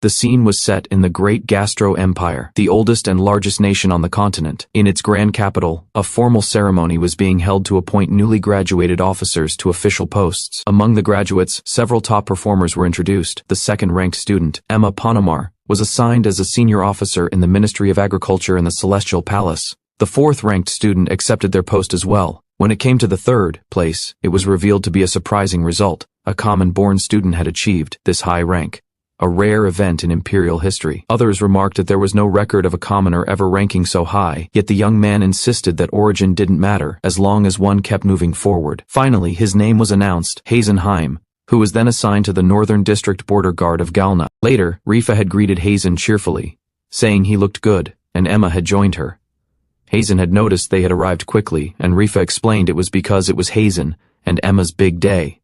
The scene was set in the Great Gastro Empire, the oldest and largest nation on the continent. In its grand capital, a formal ceremony was being held to appoint newly graduated officers to official posts. Among the graduates, several top performers were introduced. The second-ranked student, Emma Ponamar, was assigned as a senior officer in the Ministry of Agriculture in the Celestial Palace. The fourth-ranked student accepted their post as well. When it came to the third place, it was revealed to be a surprising result. A common-born student had achieved this high rank, a rare event in imperial history. Others remarked that there was no record of a commoner ever ranking so high, yet the young man insisted that origin didn't matter as long as one kept moving forward. Finally, his name was announced, Hazen, who was then assigned to the Northern District Border Guard of Galna. Later, Rifa had greeted Hazen cheerfully, saying he looked good, and Emma had joined her. Hazen had noticed they had arrived quickly, and Rifa explained it was because it was Hazen and Emma's big day.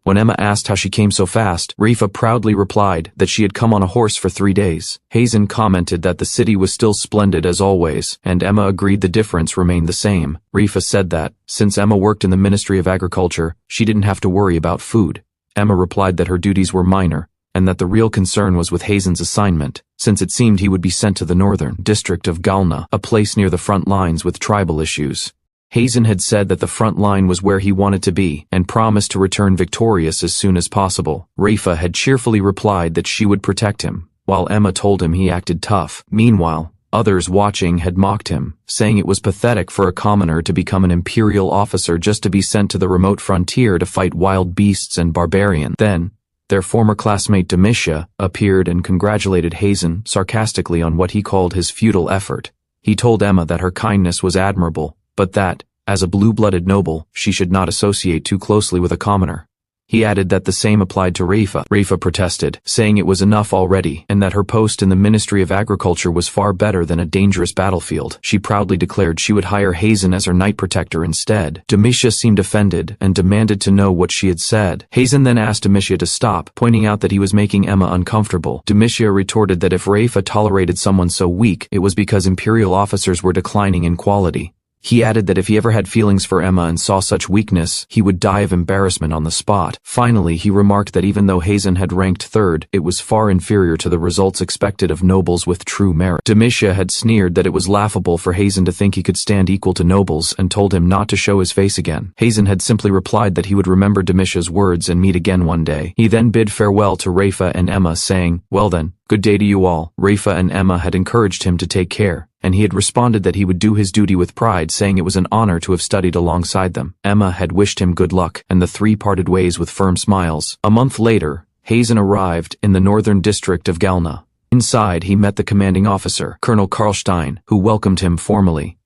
When Emma asked how she came so fast, Rifa proudly replied that she had come on a horse for 3 days. Hazen commented that the city was still splendid as always, and Emma agreed the difference remained the same. Rifa said that, since Emma worked in the Ministry of Agriculture, she didn't have to worry about food. Emma replied that her duties were minor, and that the real concern was with Hazen's assignment, since it seemed he would be sent to the northern district of Galna, a place near the front lines with tribal issues. Hazen had said that the front line was where he wanted to be, and promised to return victorious as soon as possible. Rifa had cheerfully replied that she would protect him, while Emma told him he acted tough. Meanwhile, others watching had mocked him, saying it was pathetic for a commoner to become an imperial officer just to be sent to the remote frontier to fight wild beasts and barbarians. Then, their former classmate Demisha appeared and congratulated Hazen sarcastically on what he called his futile effort. He told Emma that her kindness was admirable, but that, as a blue-blooded noble, she should not associate too closely with a commoner. He added that the same applied to Rifa. Rifa protested, saying it was enough already, and that her post in the Ministry of Agriculture was far better than a dangerous battlefield. She proudly declared she would hire Hazen as her night protector instead. Demisha seemed offended and demanded to know what she had said. Hazen then asked Demisha to stop, pointing out that he was making Emma uncomfortable. Demisha retorted that if Rifa tolerated someone so weak, it was because imperial officers were declining in quality. He added that if he ever had feelings for Emma and saw such weakness, he would die of embarrassment on the spot. Finally, he remarked that even though Hazen had ranked third, it was far inferior to the results expected of nobles with true merit. Demisha had sneered that it was laughable for Hazen to think he could stand equal to nobles and told him not to show his face again. Hazen had simply replied that he would remember Demisha's words and meet again one day. He then bid farewell to Rifa and Emma, saying, "Well then, good day to you all." Rifa and Emma had encouraged him to take care, and he had responded that he would do his duty with pride, saying it was an honor to have studied alongside them. Emma had wished him good luck, and the three parted ways with firm smiles. A month later, Hazen arrived in the northern district of Galna. Inside, he met the commanding officer, Colonel Karlstein, who welcomed him formally.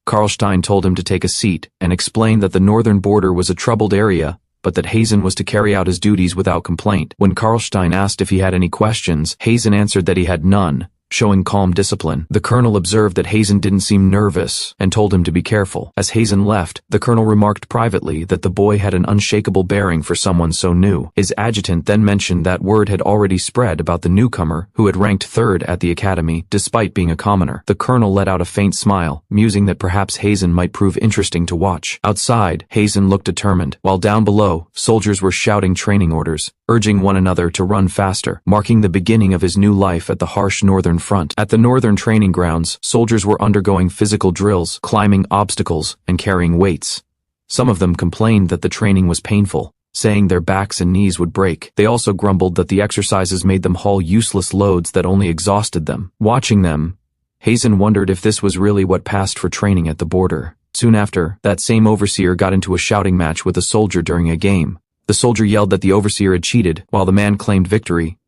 Karlstein told him to take a seat and explained that the northern border was a troubled area, but that Hazen was to carry out his duties without complaint. When Karlstein asked if he had any questions, Hazen answered that he had none, showing calm discipline. The colonel observed that Hazen didn't seem nervous and told him to be careful. As Hazen left, the colonel remarked privately that the boy had an unshakable bearing for someone so new. His adjutant then mentioned that word had already spread about the newcomer who had ranked third at the academy despite being a commoner. The colonel let out a faint smile, musing that perhaps Hazen might prove interesting to watch. Outside, Hazen looked determined, while down below, soldiers were shouting training orders, urging one another to run faster, marking the beginning of his new life at the harsh northern front. At the northern training grounds, soldiers were undergoing physical drills, climbing obstacles, and carrying weights. Some of them complained that the training was painful, saying their backs and knees would break. They also grumbled that the exercises made them haul useless loads that only exhausted them. Watching them, Hazen wondered if this was really what passed for training at the border. Soon after, that same overseer got into a shouting match with a soldier during a game. The soldier yelled that the overseer had cheated, while the man claimed victory,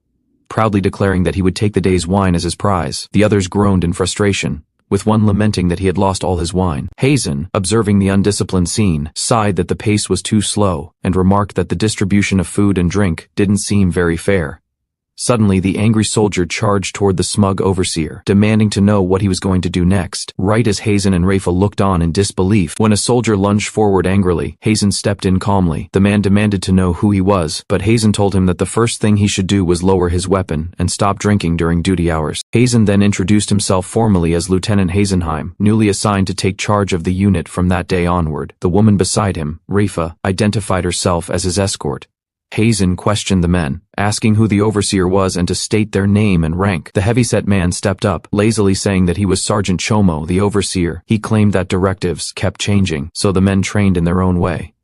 proudly declaring that he would take the day's wine as his prize. The others groaned in frustration, with one lamenting that he had lost all his wine. Hazen, observing the undisciplined scene, sighed that the pace was too slow, and remarked that the distribution of food and drink didn't seem very fair. Suddenly, the angry soldier charged toward the smug overseer, demanding to know what he was going to do next. Right as Hazen and Rafa looked on in disbelief, when a soldier lunged forward angrily, Hazen stepped in calmly. The man demanded to know who he was, but Hazen told him that the first thing he should do was lower his weapon and stop drinking during duty hours. Hazen then introduced himself formally as Lieutenant Hazenheim, newly assigned to take charge of the unit from that day onward. The woman beside him, Rafa, identified herself as his escort. Hazen questioned the men, asking who the overseer was and to state their name and rank. The heavyset man stepped up, lazily saying that he was Sergeant Chomo, the overseer. He claimed that directives kept changing, so the men trained in their own way.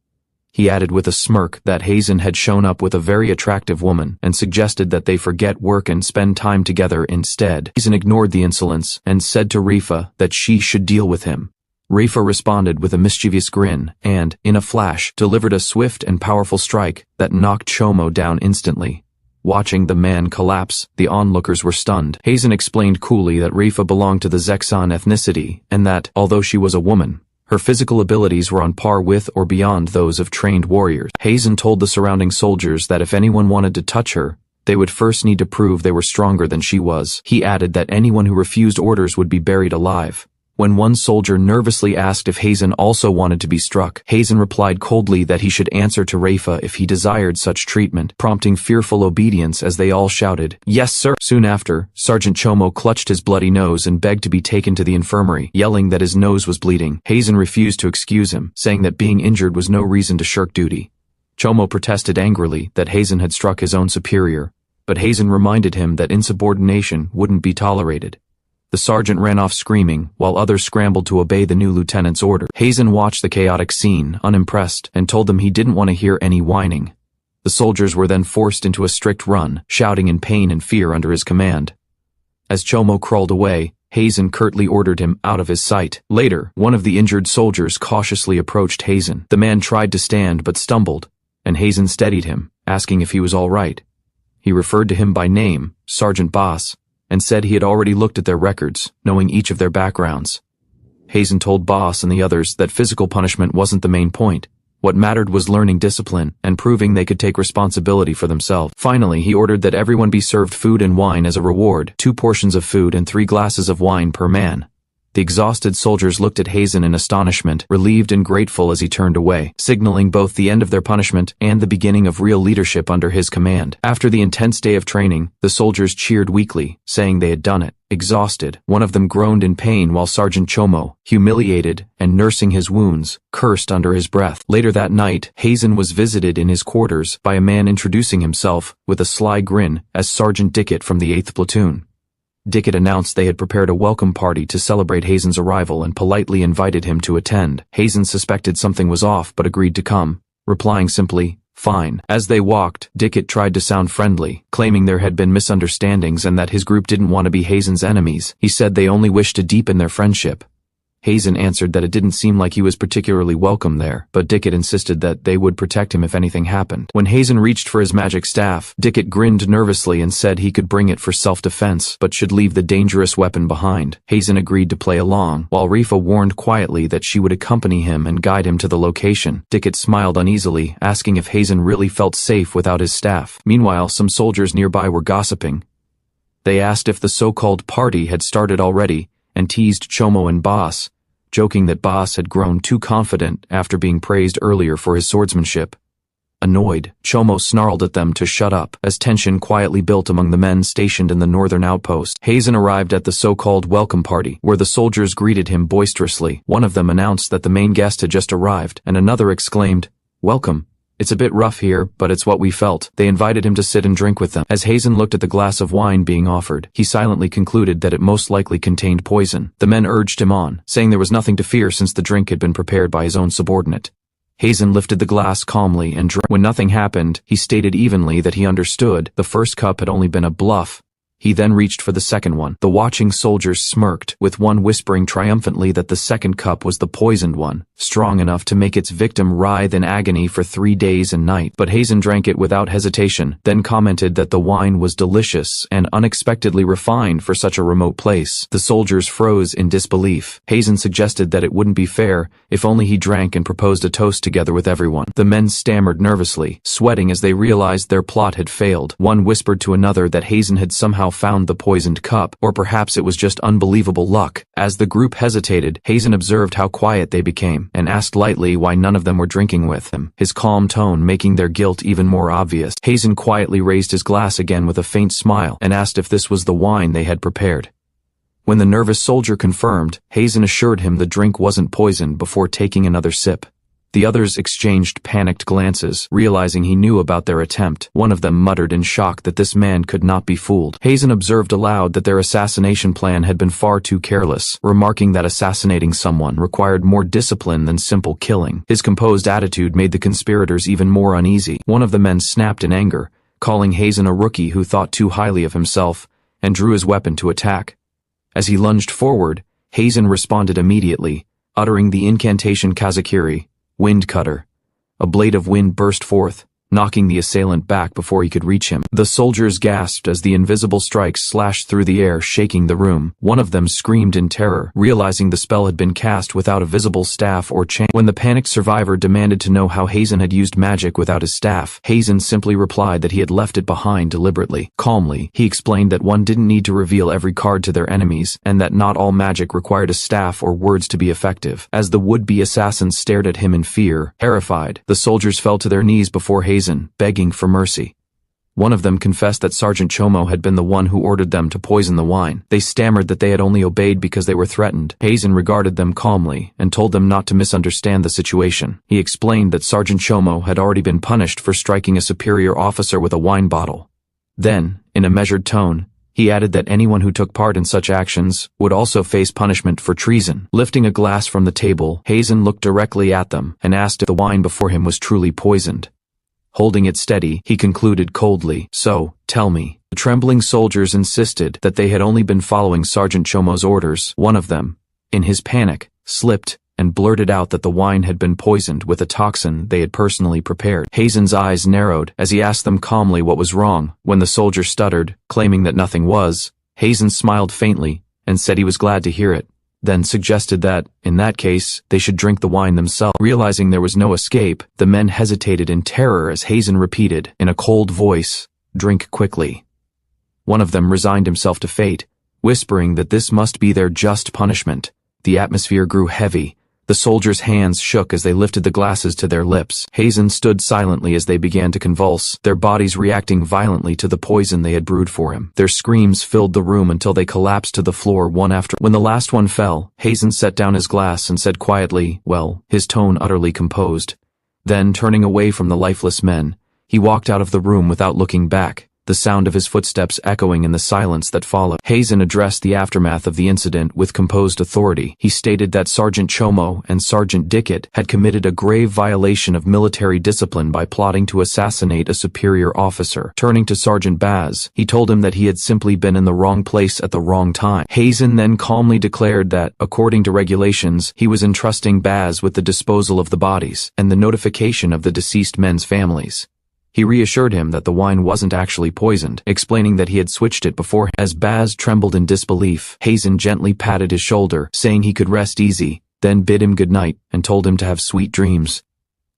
He added with a smirk that Hazen had shown up with a very attractive woman and suggested that they forget work and spend time together instead. Hazen ignored the insolence and said to Rifa that she should deal with him. Rifa responded with a mischievous grin and, in a flash, delivered a swift and powerful strike that knocked Chomo down instantly. Watching the man collapse, the onlookers were stunned. Hazen explained coolly that Rifa belonged to the Zexan ethnicity and that, although she was a woman, her physical abilities were on par with or beyond those of trained warriors. Hazen told the surrounding soldiers that if anyone wanted to touch her, they would first need to prove they were stronger than she was. He added that anyone who refused orders would be buried alive. When one soldier nervously asked if Hazen also wanted to be struck, Hazen replied coldly that he should answer to Rifa if he desired such treatment, prompting fearful obedience as they all shouted, "Yes, sir!" Soon after, Sergeant Chomo clutched his bloody nose and begged to be taken to the infirmary, yelling that his nose was bleeding. Hazen refused to excuse him, saying that being injured was no reason to shirk duty. Chomo protested angrily that Hazen had struck his own superior, but Hazen reminded him that insubordination wouldn't be tolerated. The sergeant ran off screaming, while others scrambled to obey the new lieutenant's order. Hazen watched the chaotic scene, unimpressed, and told them he didn't want to hear any whining. The soldiers were then forced into a strict run, shouting in pain and fear under his command. As Chomo crawled away, Hazen curtly ordered him out of his sight. Later, one of the injured soldiers cautiously approached Hazen. The man tried to stand but stumbled, and Hazen steadied him, asking if he was all right. He referred to him by name, Sergeant Boss, and said he had already looked at their records, knowing each of their backgrounds. Hazen told Boss and the others that physical punishment wasn't the main point. What mattered was learning discipline and proving they could take responsibility for themselves. Finally, he ordered that everyone be served food and wine as a reward, 2 portions of food and 3 glasses of wine per man. The exhausted soldiers looked at Hazen in astonishment, relieved and grateful as he turned away, signaling both the end of their punishment and the beginning of real leadership under his command. After the intense day of training, the soldiers cheered weakly, saying they had done it. Exhausted, one of them groaned in pain while Sergeant Chomo, humiliated and nursing his wounds, cursed under his breath. Later that night, Hazen was visited in his quarters by a man introducing himself, with a sly grin, as Sergeant Dickett from the 8th Platoon. Dickett announced they had prepared a welcome party to celebrate Hazen's arrival and politely invited him to attend. Hazen suspected something was off but agreed to come, replying simply, "Fine." As they walked, Dickett tried to sound friendly, claiming there had been misunderstandings and that his group didn't want to be Hazen's enemies. He said they only wished to deepen their friendship. Hazen answered that it didn't seem like he was particularly welcome there, but Dickett insisted that they would protect him if anything happened. When Hazen reached for his magic staff, Dickett grinned nervously and said he could bring it for self-defense, but should leave the dangerous weapon behind. Hazen agreed to play along, while Rifa warned quietly that she would accompany him and guide him to the location. Dickett smiled uneasily, asking if Hazen really felt safe without his staff. Meanwhile, some soldiers nearby were gossiping. They asked if the so-called party had started already, and teased Chomo and Boss, joking that Boss had grown too confident after being praised earlier for his swordsmanship. Annoyed, Chomo snarled at them to shut up, as tension quietly built among the men stationed in the northern outpost. Hazen arrived at the so-called welcome party, where the soldiers greeted him boisterously. One of them announced that the main guest had just arrived, and another exclaimed, "Welcome. It's a bit rough here, but it's what we felt." They invited him to sit and drink with them. As Hazen looked at the glass of wine being offered, he silently concluded that it most likely contained poison. The men urged him on, saying there was nothing to fear since the drink had been prepared by his own subordinate. Hazen lifted the glass calmly and drank. When nothing happened, he stated evenly that he understood the first cup had only been a bluff. He then reached for the second one. The watching soldiers smirked, with one whispering triumphantly that the second cup was the poisoned one, strong enough to make its victim writhe in agony for 3 days and nights. But Hazen drank it without hesitation, then commented that the wine was delicious and unexpectedly refined for such a remote place. The soldiers froze in disbelief. Hazen suggested that it wouldn't be fair if only he drank and proposed a toast together with everyone. The men stammered nervously, sweating as they realized their plot had failed. One whispered to another that Hazen had somehow found the poisoned cup, or perhaps it was just unbelievable luck. As the group hesitated, Hazen observed how quiet they became, and asked lightly why none of them were drinking with him, his calm tone making their guilt even more obvious. Hazen quietly raised his glass again with a faint smile, and asked if this was the wine they had prepared. When the nervous soldier confirmed, Hazen assured him the drink wasn't poisoned before taking another sip. The others exchanged panicked glances, realizing he knew about their attempt. One of them muttered in shock that this man could not be fooled. Hazen observed aloud that their assassination plan had been far too careless, remarking that assassinating someone required more discipline than simple killing. His composed attitude made the conspirators even more uneasy. One of the men snapped in anger, calling Hazen a rookie who thought too highly of himself, and drew his weapon to attack. As he lunged forward, Hazen responded immediately, uttering the incantation Kazakiri, wind cutter. A blade of wind burst forth, knocking the assailant back before he could reach him. The soldiers gasped as the invisible strikes slashed through the air, shaking the room. One of them screamed in terror, realizing the spell had been cast without a visible staff or chain. When the panicked survivor demanded to know how Hazen had used magic without his staff, Hazen simply replied that he had left it behind deliberately. Calmly, he explained that one didn't need to reveal every card to their enemies, and that not all magic required a staff or words to be effective. As the would-be assassins stared at him in fear, terrified, the soldiers fell to their knees before Hazen, begging for mercy. One of them confessed that Sergeant Chomo had been the one who ordered them to poison the wine. They stammered that they had only obeyed because they were threatened. Hazen regarded them calmly and told them not to misunderstand the situation. He explained that Sergeant Chomo had already been punished for striking a superior officer with a wine bottle. Then, in a measured tone, he added that anyone who took part in such actions would also face punishment for treason. Lifting a glass from the table, Hazen looked directly at them and asked if the wine before him was truly poisoned. Holding it steady, he concluded coldly, "So, tell me." The trembling soldiers insisted that they had only been following Sergeant Chomo's orders. One of them, in his panic, slipped and blurted out that the wine had been poisoned with a toxin they had personally prepared. Hazen's eyes narrowed as he asked them calmly what was wrong. When the soldier stuttered, claiming that nothing was, Hazen smiled faintly and said he was glad to hear it, then suggested that, in that case, they should drink the wine themselves. Realizing there was no escape, the men hesitated in terror as Hazen repeated, in a cold voice, "Drink quickly." One of them resigned himself to fate, whispering that this must be their just punishment. The atmosphere grew heavy. The soldiers' hands shook as they lifted the glasses to their lips. Hazen stood silently as they began to convulse, their bodies reacting violently to the poison they had brewed for him. Their screams filled the room until they collapsed to the floor one after. When the last one fell, Hazen set down his glass and said quietly, "Well," his tone utterly composed. Then, turning away from the lifeless men, he walked out of the room without looking back, the sound of his footsteps echoing in the silence that followed. Hazen addressed the aftermath of the incident with composed authority. He stated that Sergeant Chomo and Sergeant Dickett had committed a grave violation of military discipline by plotting to assassinate a superior officer. Turning to Sergeant Baz, he told him that he had simply been in the wrong place at the wrong time. Hazen then calmly declared that, according to regulations, he was entrusting Baz with the disposal of the bodies and the notification of the deceased men's families. He reassured him that the wine wasn't actually poisoned, explaining that he had switched it before. As Baz trembled in disbelief, Hazen gently patted his shoulder, saying he could rest easy, then bid him good night and told him to have sweet dreams.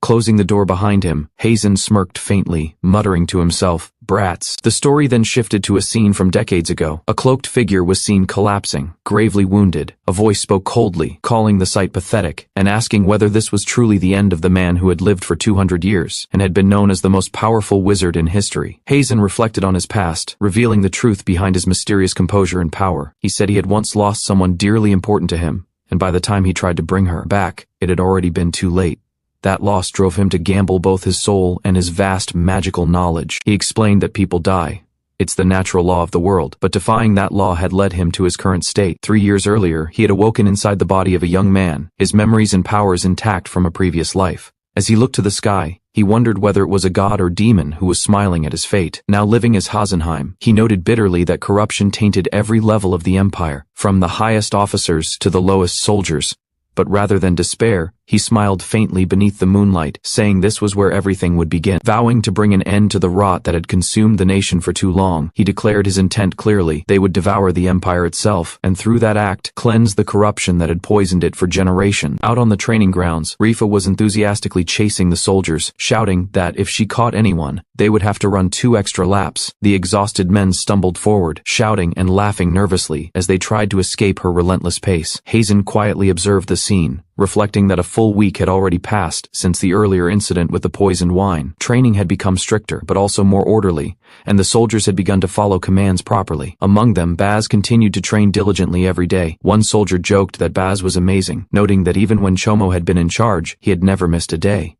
Closing the door behind him, Hazen smirked faintly, muttering to himself, "Brats." The story then shifted to a scene from decades ago. A cloaked figure was seen collapsing, gravely wounded. A voice spoke coldly, calling the sight pathetic, and asking whether this was truly the end of the man who had lived for 200 years, and had been known as the most powerful wizard in history. Hazen reflected on his past, revealing the truth behind his mysterious composure and power. He said he had once lost someone dearly important to him, and by the time he tried to bring her back, it had already been too late. That loss drove him to gamble both his soul and his vast magical knowledge. He explained that people die. It's the natural law of the world, but defying that law had led him to his current state. 3 years earlier, he had awoken inside the body of a young man, his memories and powers intact from a previous life. As he looked to the sky, he wondered whether it was a god or demon who was smiling at his fate. Now living as Hasenheim, he noted bitterly that corruption tainted every level of the empire, from the highest officers to the lowest soldiers. But rather than despair, he smiled faintly beneath the moonlight, saying this was where everything would begin. Vowing to bring an end to the rot that had consumed the nation for too long, he declared his intent clearly. They would devour the empire itself, and through that act, cleanse the corruption that had poisoned it for generations. Out on the training grounds, Rifa was enthusiastically chasing the soldiers, shouting that if she caught anyone, they would have to run 2 extra laps. The exhausted men stumbled forward, shouting and laughing nervously as they tried to escape her relentless pace. Hazen quietly observed the scene, reflecting that a full week had already passed since the earlier incident with the poisoned wine. Training had become stricter but also more orderly, and the soldiers had begun to follow commands properly. Among them, Baz continued to train diligently every day. One soldier joked that Baz was amazing, noting that even when Chomo had been in charge, he had never missed a day.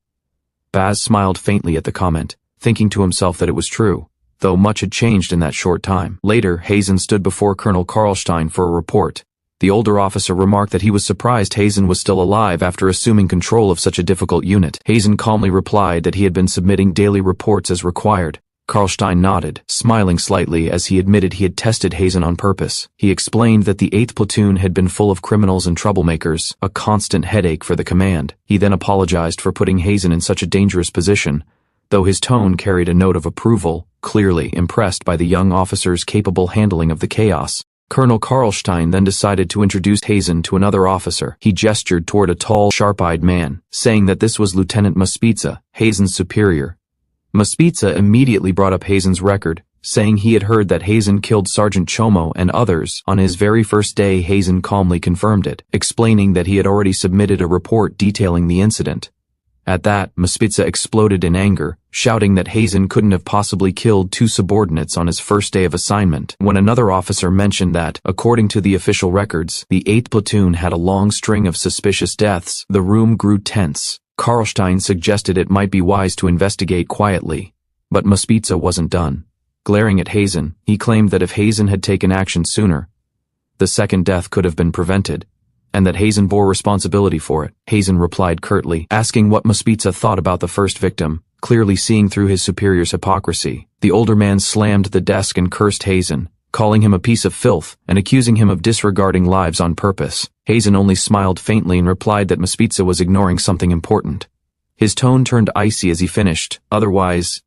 Baz smiled faintly at the comment, thinking to himself that it was true, though much had changed in that short time. Later, Hazen stood before Colonel Karlstein for a report. The older officer remarked that he was surprised Hazen was still alive after assuming control of such a difficult unit. Hazen calmly replied that he had been submitting daily reports as required. Karlstein nodded, smiling slightly as he admitted he had tested Hazen on purpose. He explained that the 8th platoon had been full of criminals and troublemakers, a constant headache for the command. He then apologized for putting Hazen in such a dangerous position, though his tone carried a note of approval, clearly impressed by the young officer's capable handling of the chaos. Colonel Karlstein then decided to introduce Hazen to another officer. He gestured toward a tall, sharp-eyed man, saying that this was Lieutenant Maspitza, Hazen's superior. Maspitza immediately brought up Hazen's record, saying he had heard that Hazen killed Sergeant Chomo and others. On his very first day, Hazen calmly confirmed it, explaining that he had already submitted a report detailing the incident. At that, Maspitza exploded in anger, shouting that Hazen couldn't have possibly killed 2 subordinates on his first day of assignment. When another officer mentioned that, according to the official records, the 8th platoon had a long string of suspicious deaths, the room grew tense. Karlstein suggested it might be wise to investigate quietly, but Maspitza wasn't done. Glaring at Hazen, he claimed that if Hazen had taken action sooner, the second death could have been prevented, and that Hazen bore responsibility for it. Hazen replied curtly, asking what Maspitza thought about the first victim, clearly seeing through his superior's hypocrisy. The older man slammed the desk and cursed Hazen, calling him a piece of filth and accusing him of disregarding lives on purpose. Hazen only smiled faintly and replied that Maspitza was ignoring something important. His tone turned icy as he finished. Otherwise,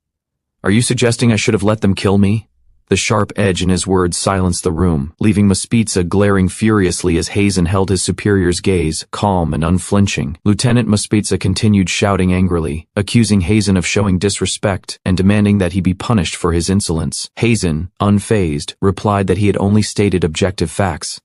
"Are you suggesting I should have let them kill me?" The sharp edge in his words silenced the room, leaving Maspitza glaring furiously as Hazen held his superior's gaze, calm and unflinching. Lieutenant Maspitza continued shouting angrily, accusing Hazen of showing disrespect and demanding that he be punished for his insolence. Hazen, unfazed, replied that he had only stated objective facts.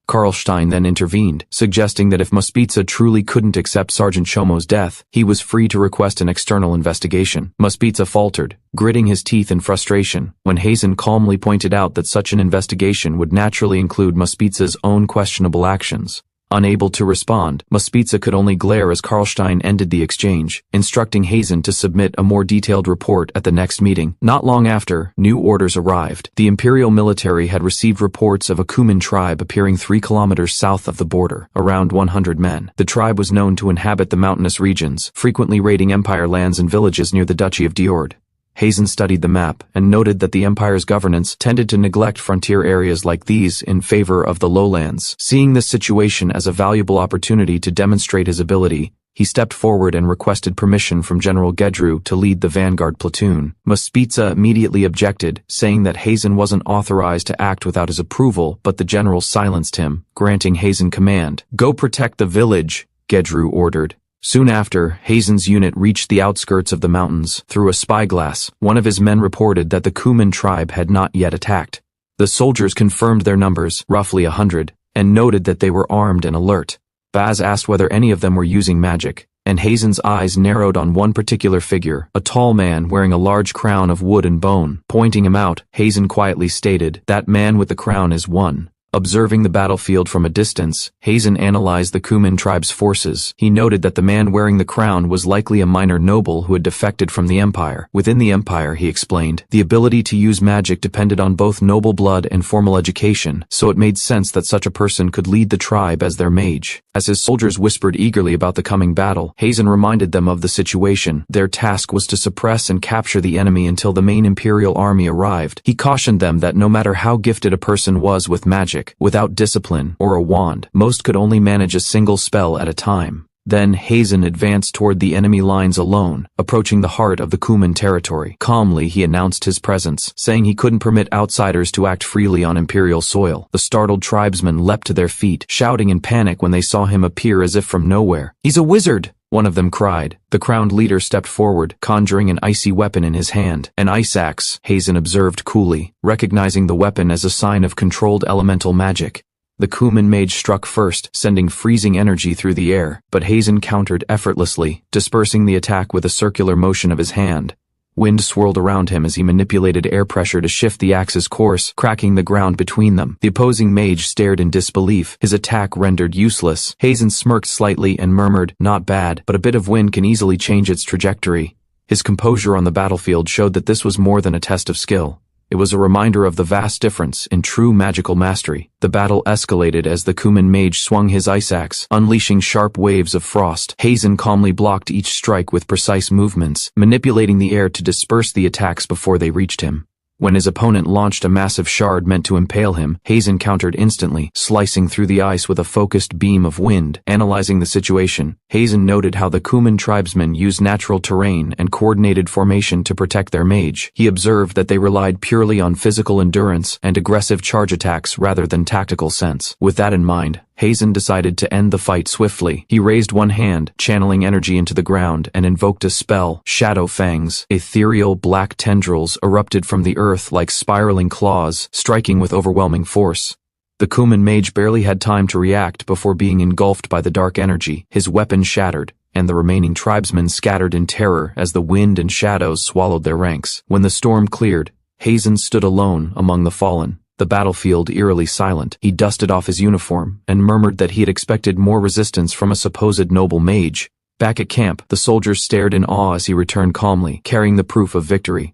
Karlstein then intervened, suggesting that if Maspitza truly couldn't accept Sergeant Chomo's death, he was free to request an external investigation. Maspitza faltered, gritting his teeth in frustration, when Hazen calmly pointed out that such an investigation would naturally include Maspitza's own questionable actions. Unable to respond, Maspitza could only glare as Karlstein ended the exchange, instructing Hazen to submit a more detailed report at the next meeting. Not long after, new orders arrived. The Imperial military had received reports of a Kuman tribe appearing 3 kilometers south of the border, around 100 men. The tribe was known to inhabit the mountainous regions, frequently raiding Empire lands and villages near the Duchy of Demoted. Hazen studied the map and noted that the Empire's governance tended to neglect frontier areas like these in favor of the lowlands. Seeing this situation as a valuable opportunity to demonstrate his ability, he stepped forward and requested permission from General Gedru to lead the vanguard platoon. Maspitza immediately objected, saying that Hazen wasn't authorized to act without his approval, but the general silenced him, granting Hazen command. "Go protect the village," Gedru ordered. Soon after, Hazen's unit reached the outskirts of the mountains. Through a spyglass, one of his men reported that the Kuman tribe had not yet attacked. The soldiers confirmed their numbers, roughly 100, and noted that they were armed and alert. Baz asked whether any of them were using magic, and Hazen's eyes narrowed on one particular figure, a tall man wearing a large crown of wood and bone. Pointing him out, Hazen quietly stated, "That man with the crown is one." Observing the battlefield from a distance, Hazen analyzed the Kuman tribe's forces. He noted that the man wearing the crown was likely a minor noble who had defected from the Empire. Within the Empire, he explained, the ability to use magic depended on both noble blood and formal education, so it made sense that such a person could lead the tribe as their mage. As his soldiers whispered eagerly about the coming battle, Hazen reminded them of the situation. Their task was to suppress and capture the enemy until the main Imperial army arrived. He cautioned them that no matter how gifted a person was with magic, without discipline or a wand, most could only manage a single spell at a time. Then Hazen advanced toward the enemy lines alone, approaching the heart of the Kuman territory. Calmly, he announced his presence, saying he couldn't permit outsiders to act freely on Imperial soil. The startled tribesmen leapt to their feet, shouting in panic when they saw him appear as if from nowhere. "He's a wizard!" one of them cried. The crowned leader stepped forward, conjuring an icy weapon in his hand. "An ice axe," Hazen observed coolly, recognizing the weapon as a sign of controlled elemental magic. The Kuman mage struck first, sending freezing energy through the air, but Hazen countered effortlessly, dispersing the attack with a circular motion of his hand. Wind swirled around him as he manipulated air pressure to shift the axe's course, cracking the ground between them. The opposing mage stared in disbelief, his attack rendered useless. Hazen smirked slightly and murmured, "Not bad, but a bit of wind can easily change its trajectory." His composure on the battlefield showed that this was more than a test of skill. It was a reminder of the vast difference in true magical mastery. The battle escalated as the Kuman mage swung his ice axe, unleashing sharp waves of frost. Hazen calmly blocked each strike with precise movements, manipulating the air to disperse the attacks before they reached him. When his opponent launched a massive shard meant to impale him, Hazen countered instantly, slicing through the ice with a focused beam of wind. Analyzing the situation, Hazen noted how the Kuman tribesmen used natural terrain and coordinated formation to protect their mage. He observed that they relied purely on physical endurance and aggressive charge attacks rather than tactical sense. With that in mind, Hazen decided to end the fight swiftly. He raised one hand, channeling energy into the ground, and invoked a spell, Shadow Fangs. Ethereal black tendrils erupted from the earth like spiraling claws, striking with overwhelming force. The Kuman mage barely had time to react before being engulfed by the dark energy. His weapon shattered, and the remaining tribesmen scattered in terror as the wind and shadows swallowed their ranks. When the storm cleared, Hazen stood alone among the fallen, the battlefield eerily silent. He dusted off his uniform and murmured that he had expected more resistance from a supposed noble mage. Back at camp, the soldiers stared in awe as he returned calmly, carrying the proof of victory.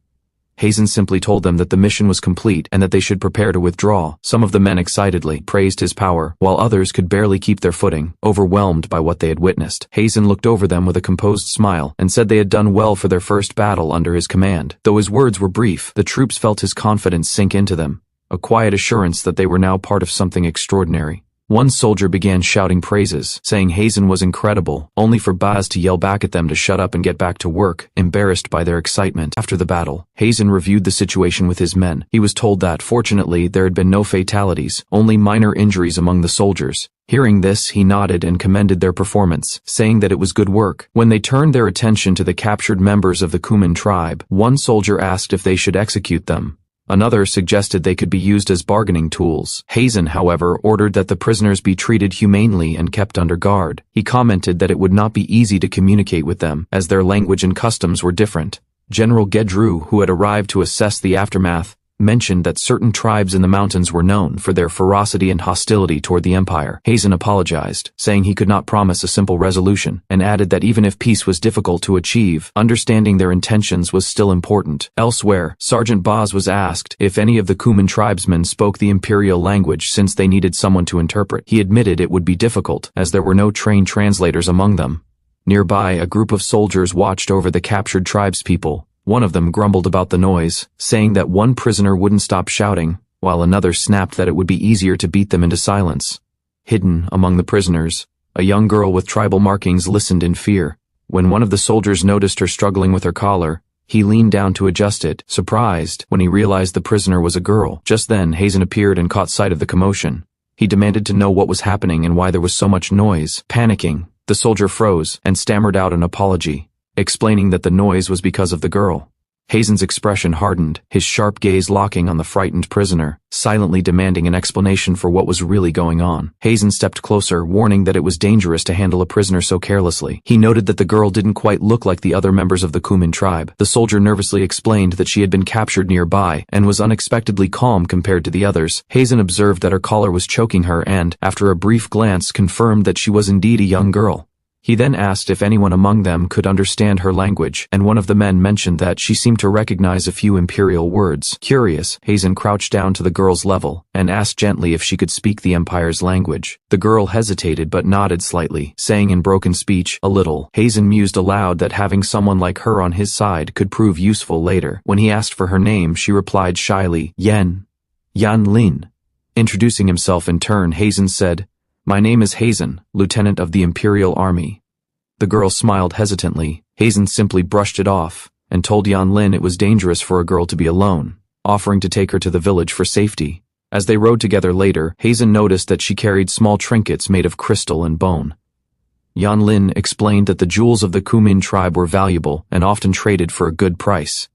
Hazen simply told them that the mission was complete and that they should prepare to withdraw. Some of the men excitedly praised his power, while others could barely keep their footing, overwhelmed by what they had witnessed. Hazen looked over them with a composed smile and said they had done well for their first battle under his command. Though his words were brief, the troops felt his confidence sink into them, a quiet assurance that they were now part of something extraordinary. One soldier began shouting praises, saying Hazen was incredible, only for Baz to yell back at them to shut up and get back to work, embarrassed by their excitement. After the battle, Hazen reviewed the situation with his men. He was told that, fortunately, there had been no fatalities, only minor injuries among the soldiers. Hearing this, he nodded and commended their performance, saying that it was good work. When they turned their attention to the captured members of the Kuman tribe, one soldier asked if they should execute them. Another suggested they could be used as bargaining tools. Hazen, however, ordered that the prisoners be treated humanely and kept under guard. He commented that it would not be easy to communicate with them, as their language and customs were different. General Gedru, who had arrived to assess the aftermath, mentioned that certain tribes in the mountains were known for their ferocity and hostility toward the empire. Hazen apologized, saying he could not promise a simple resolution, and added that even if peace was difficult to achieve, understanding their intentions was still important. Elsewhere, Sergeant Baz was asked if any of the Kuman tribesmen spoke the imperial language since they needed someone to interpret. He admitted it would be difficult, as there were no trained translators among them. Nearby, a group of soldiers watched over the captured tribespeople. One of them grumbled about the noise, saying that one prisoner wouldn't stop shouting, while another snapped that it would be easier to beat them into silence. Hidden among the prisoners, a young girl with tribal markings listened in fear. When one of the soldiers noticed her struggling with her collar, he leaned down to adjust it, surprised when he realized the prisoner was a girl. Just then, Hazen appeared and caught sight of the commotion. He demanded to know what was happening and why there was so much noise. Panicking, the soldier froze and stammered out an apology, explaining that the noise was because of the girl. Hazen's expression hardened, his sharp gaze locking on the frightened prisoner, silently demanding an explanation for what was really going on. Hazen stepped closer, warning that it was dangerous to handle a prisoner so carelessly. He noted that the girl didn't quite look like the other members of the Kuman tribe. The soldier nervously explained that she had been captured nearby and was unexpectedly calm compared to the others. Hazen observed that her collar was choking her and, after a brief glance, confirmed that she was indeed a young girl. He then asked if anyone among them could understand her language, and one of the men mentioned that she seemed to recognize a few imperial words. Curious, Hazen crouched down to the girl's level and asked gently if she could speak the empire's language. The girl hesitated but nodded slightly, saying in broken speech, "A little." Hazen mused aloud that having someone like her on his side could prove useful later. When he asked for her name, she replied shyly, Yan Lin. Introducing himself in turn, Hazen said, "My name is Hazen, Lieutenant of the Imperial Army." The girl smiled hesitantly. Hazen simply brushed it off and told Yan Lin it was dangerous for a girl to be alone, offering to take her to the village for safety. As they rode together later, Hazen noticed that she carried small trinkets made of crystal and bone. Yan Lin explained that the jewels of the Kuman tribe were valuable and often traded for a good price.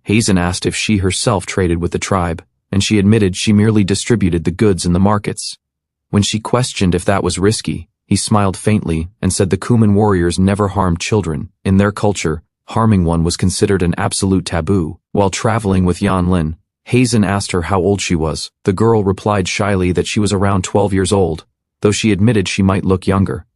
Hazen asked if she herself traded with the tribe, and she admitted she merely distributed the goods in the markets. When she questioned if that was risky, he smiled faintly and said the Kuman warriors never harmed children. In their culture, harming one was considered an absolute taboo. While traveling with Yanlin, Hazen asked her how old she was. The girl replied shyly that she was around 12 years old, though she admitted she might look younger.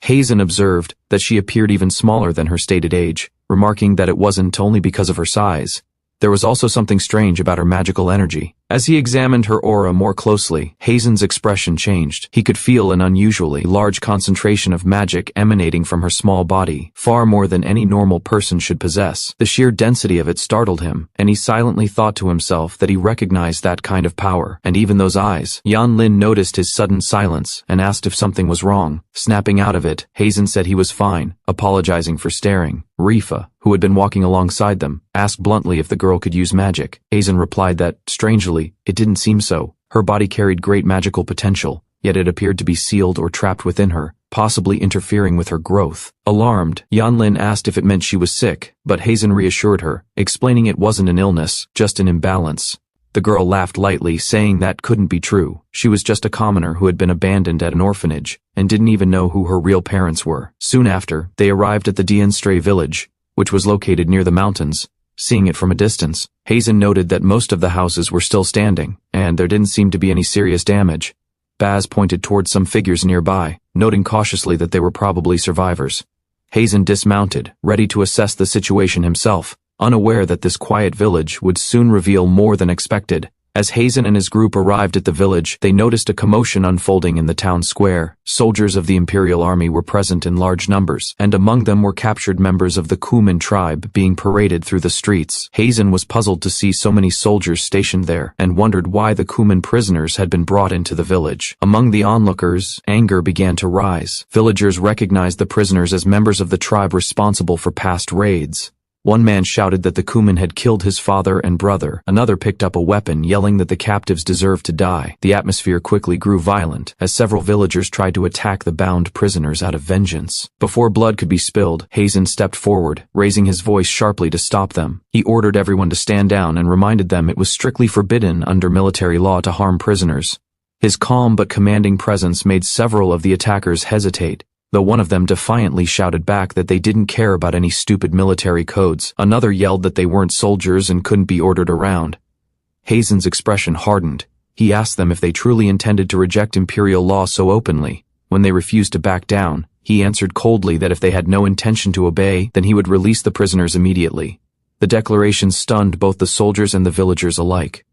Hazen observed that she appeared even smaller than her stated age, remarking that it wasn't only because of her size. There was also something strange about her magical energy. As he examined her aura more closely, Hazen's expression changed. He could feel an unusually large concentration of magic emanating from her small body, far more than any normal person should possess. The sheer density of it startled him, and he silently thought to himself that he recognized that kind of power, and even those eyes. Yanlin noticed his sudden silence and asked if something was wrong. Snapping out of it, Hazen said he was fine, apologizing for staring. Rifa, who had been walking alongside them, asked bluntly if the girl could use magic. Hazen replied that, strangely, it didn't seem so. Her body carried great magical potential, yet it appeared to be sealed or trapped within her, possibly interfering with her growth. Alarmed, Yanlin asked if it meant she was sick, but Hazen reassured her, explaining it wasn't an illness, just an imbalance. The girl laughed lightly, saying that couldn't be true. She was just a commoner who had been abandoned at an orphanage, and didn't even know who her real parents were. Soon after, they arrived at the Dienstray village, which was located near the mountains. Seeing it from a distance, Hazen noted that most of the houses were still standing, and there didn't seem to be any serious damage. Baz pointed towards some figures nearby, noting cautiously that they were probably survivors. Hazen dismounted, ready to assess the situation himself, unaware that this quiet village would soon reveal more than expected. As Hazen and his group arrived at the village, they noticed a commotion unfolding in the town square. Soldiers of the Imperial Army were present in large numbers, and among them were captured members of the Kuman tribe being paraded through the streets. Hazen was puzzled to see so many soldiers stationed there, and wondered why the Kuman prisoners had been brought into the village. Among the onlookers, anger began to rise. Villagers recognized the prisoners as members of the tribe responsible for past raids. One man shouted that the Kuman had killed his father and brother. Another picked up a weapon, yelling that the captives deserved to die. The atmosphere quickly grew violent, as several villagers tried to attack the bound prisoners out of vengeance. Before blood could be spilled, Hazen stepped forward, raising his voice sharply to stop them. He ordered everyone to stand down and reminded them it was strictly forbidden under military law to harm prisoners. His calm but commanding presence made several of the attackers hesitate, though one of them defiantly shouted back that they didn't care about any stupid military codes. Another yelled that they weren't soldiers and couldn't be ordered around. Hazen's expression hardened. He asked them if they truly intended to reject imperial law so openly. When they refused to back down, he answered coldly that if they had no intention to obey, then he would release the prisoners immediately. The declaration stunned both the soldiers and the villagers alike.